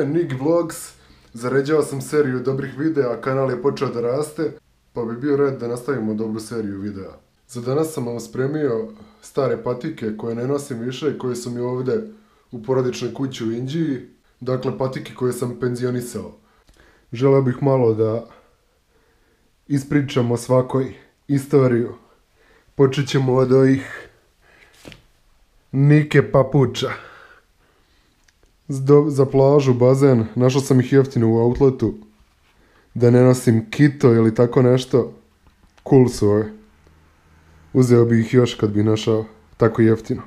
Nick Vlogs, zaređao sam seriju dobrih videa, kanal je počeo da raste, pa bi bio red da nastavimo dobru seriju videa. Za danas sam vam spremio stare patike koje ne nosim više i koje su mi ovdje u porodičnoj kući u Inđiji, dakle patike koje sam penzionisao. Želeo bih malo da ispričamo svakoj istoriju. Počet ćemo od ovih Nike papuča. Za plažu, bazen, našao sam ih jeftino u outletu. Da ne nosim kito ili tako nešto. Cool su ove. Uzeo bih ih još kad bi našao tako jeftino.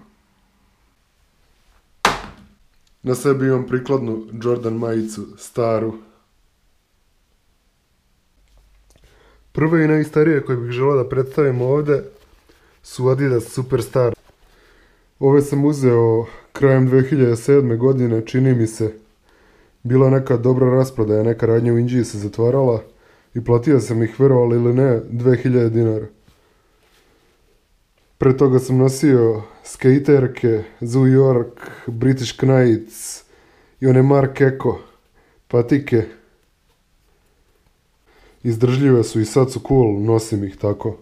Na sebi imam prikladnu Jordan majicu, staru. Prve i najstarije koje bih želeo da predstavim ovdje su Adidas Superstar. Ove sam uzeo krajem 2007. godine, čini mi se. Bila neka dobra rasprodaja, neka radnja u Inđiji se zatvarala i platio sam ih, verovali ili ne, 2000 dinara. Pre toga sam nosio skaterke, Zoo York, British Knights i one Marc Ecko patike. Izdržljive su i sad su cool, nosim ih tako.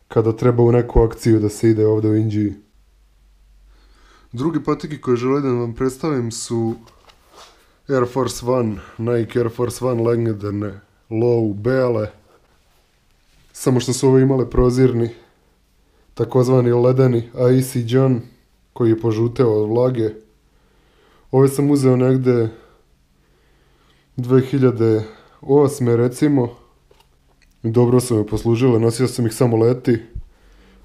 Kada treba u neku akciju da se ide ovdje u Inđiji. Drugi patike koje želim da vam predstavim su Air Force One, Nike Air Force One legendarne, low, bele. Samo što su ove imale prozirni, takozvani ledeni Icy John, koji je požuteo od vlage. Ove sam uzeo negde 2008. recimo. Dobro su me poslužile, nosio sam ih samo leti.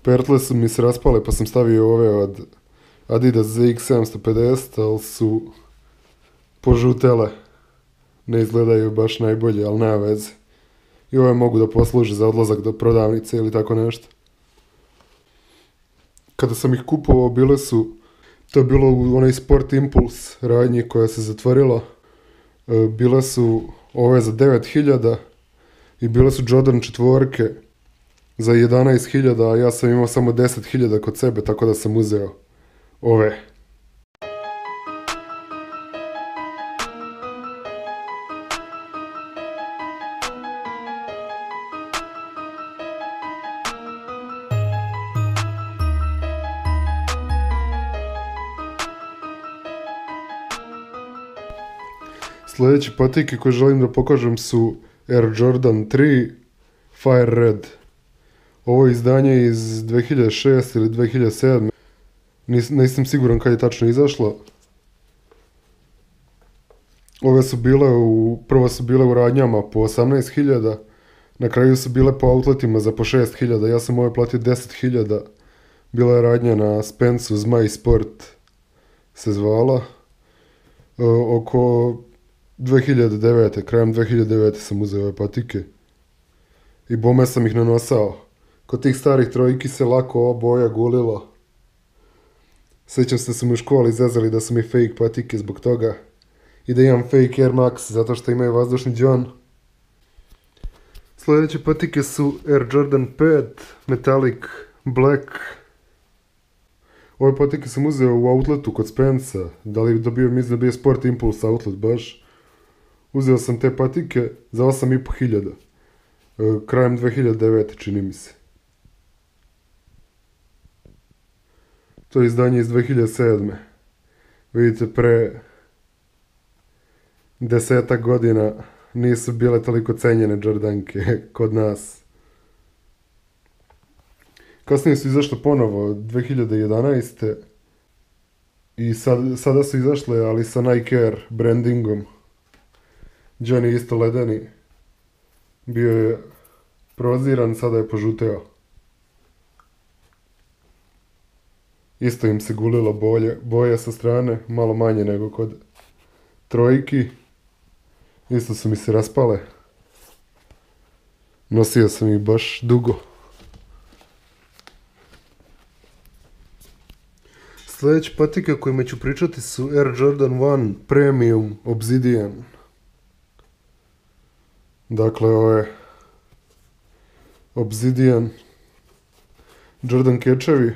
Pertle su mi se raspale pa sam stavio ove od Adidas ZX 750, ali su požutele. Ne izgledaju baš najbolje, ali nema veze. I ove mogu da posluže za odlazak do prodavnice ili tako nešto. Kada sam ih kupovao, to je bilo u onaj Sport Impulse radnji koja se zatvorila. Bile su ove za 9000 i bile su Jordan 4 za 11.000, a ja sam imao samo 10.000 kod sebe, tako da sam uzeo ove. Sljedeće patike koje želim da pokažem su Air Jordan 3 Fire Red. Ovo je izdanje iz 2006 ili 2007. Nisam siguran kad je tačno izašlo. Ove su bile prvo su bile u radnjama po 18.000, na kraju su bile po outletima za po 6.000, ja sam ove platio 10.000. Bila je radnja na Spensu, Zmaj Sport se zvala. Oko 2009. Krajem 2009. sam uzeo ove patike. I bome sam ih nanosao. Kod tih starih trojki se lako ova boja gulila. Sjećam se da su mi u školi zezali da su mi fake patike zbog toga. I da imam fake Air Max zato što imaju vazdušni džon. Sljedeće patike su Air Jordan 5 Metallic Black. Ove patike sam uzeo u outletu kod Spensa. Mislim da bio Sport Impulse outlet baš. Uzeo sam te patike za 8.500. Krajem 2009. čini mi se. To je izdanje iz 2007. Vidite, pre 10 godina nisu bile toliko cenjene Jordanke kod nas. Kasnije su izašle ponovo 2011. I sada su izašle, ali sa Nike Air brandingom. John je isto ledeni. Bio je proziran, sada je požuteo. Isto im se gulilo boje sa strane, malo manje nego kod trojki. Isto su mi se raspale. Nosio sam ih baš dugo. Sljedeće patike o kojima ću pričati su Air Jordan 1 Premium Obsidian. Dakle, ovo je Obsidian Jordan catchevi.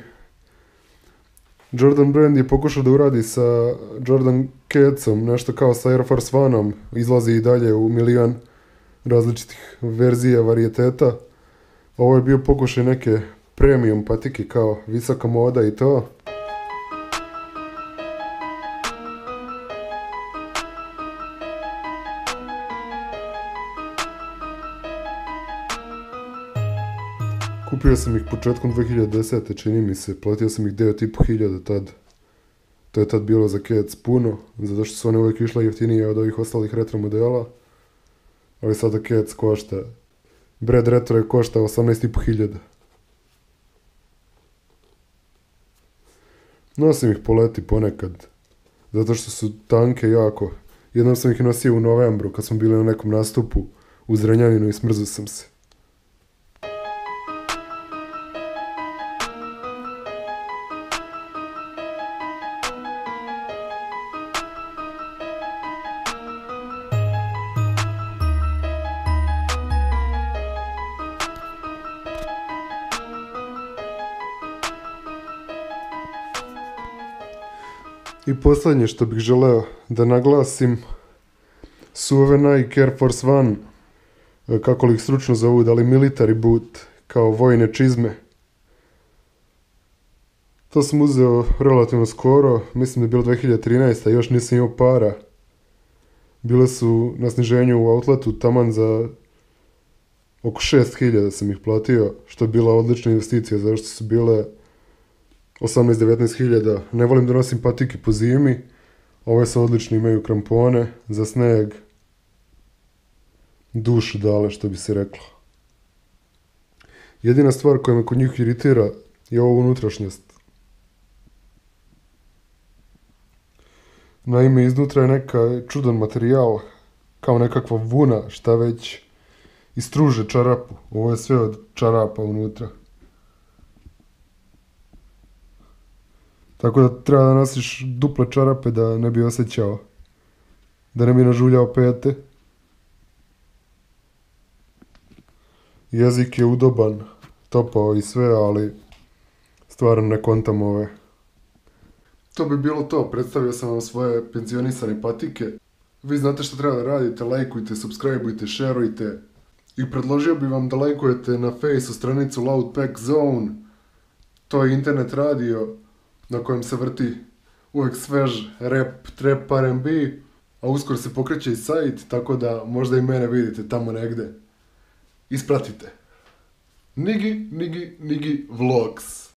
Jordan brand je pokušao da uradi sa Jordan kecom, nešto kao sa Air Force One-om, izlazi i dalje u milion različitih verzija, varijeteta. Ovo je bio pokušaj neke premium patike, kao visoka moda i to. Kupio sam ih početkom 2010. čini mi se, platio sam ih 9.500 tad. To je tad bilo za kec puno, zato što su one uvijek išle jeftinije od ovih ostalih retro modela. Ali sada kec košta, Bread Retro je košta 18.500. Nosim ih po leti ponekad, zato što su tanke jako. Jednom sam ih nosio u novembru kad smo bili na nekom nastupu u Zrenjaninu i smrzao sam se. I posljednje što bih želeo da naglasim su ove Nike Air Force One, kako li ih stručno zovu, da li military boot, kao vojne čizme. To sam uzeo relativno skoro, mislim da je bilo 2013. Još nisam imao para. Bile su na sniženju u outletu taman za oko 6.000 sam ih platio, što je bila odlična investicija, zato što su bile 18-19.000. Ne volim da nosim patike po zimi. Ove su odlične, imaju krampone za sneg. Dušu dale, što bi se reklo. Jedina stvar koja me kod njih iritira je ovo unutrašnjost. Naime, iznutra je neka čudan materijal, kao nekakva vuna, šta već, istruže čarapu. Ovo je sve od čarapa unutra. Tako da treba da nosiš duple čarape da ne bi osjećao, da ne bi nažuljao pete. Jezik je udoban, topao i sve, ali stvarno ne kontam ove. To bi bilo to, predstavio sam vam svoje penzionisane patike. Vi znate što treba da radite, lajkujte, subscribeujte, šerujte. I predložio bi vam da lajkujete na Faceu stranicu Loud Pack Zone. To je internet radio na kojem se vrti uvijek svež rap, trap, R&B, a uskoro se pokreće i sajt, tako da možda i mene vidite tamo negde. Ispratite. Nigi Vlogs.